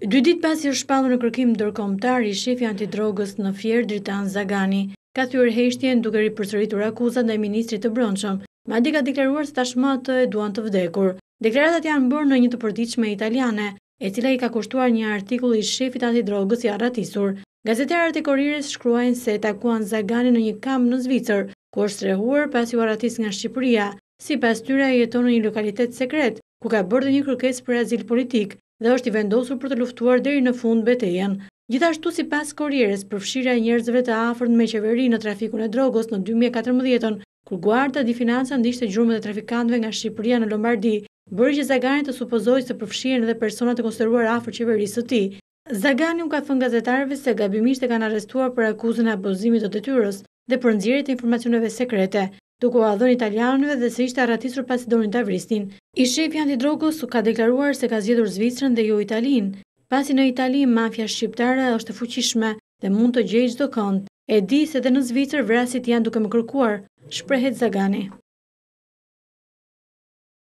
2 ditë pasi është shpallur në kërkim ndërkombëtar, i shefi antidrogës në Fier, Dritan Zagani, ka thyer heshtjen duke ripërsëritur akuzat ndaj ministrit të brendshëm, madje ka deklaruar se tashmë atë e duan të vdekur. Deklaratat janë bërë në një të përditshme italiane, e cila i ka kushtuar një artikull i shefit antidrogës i arratisur. Gazetarët e Korrierës shkruajnë se takuan Zagani në një kamp në Zvicër, ku është strehuar pasi u arratis nga Shqipëria. Sipas tyre, ai jeton në një lokalitet sekret, ku ka bërë një kërkesë për azil politik dhe është i vendosur për të luftuar deri në fund betejën. Gjithashtu, sipas Korrierës, përfshirja e njerëzve të afërt me qeverinë në trafikun e drogës në 2014, kur Guardia di Finanza ndiqte gjurmët e trafikantëve nga Shqipëria në Lombardi, bëri që Zagani të supozojë se përfshihen edhe persona të konsideruar afër qeverisë së tij. Zagani u ka thënë gazetarëve se gabimisht e kanë arrestuar për akuzën e abuzimit të detyrës dhe për nxjerrje të informacioneve sekrete, duke u dhënë italianëve dhe se ishte arratisur pasi donin ta vrisnin. I shefi antidrogës ka deklaruar se ka zgjedhur Zvicrën dhe jo Italinë, pasi në Itali mafia shqiptare është e fuqishme dhe mund të gjejë çdo kënd. E di se edhe në Zvicër vrasit janë duke më kërkuar, shprehet Zagani.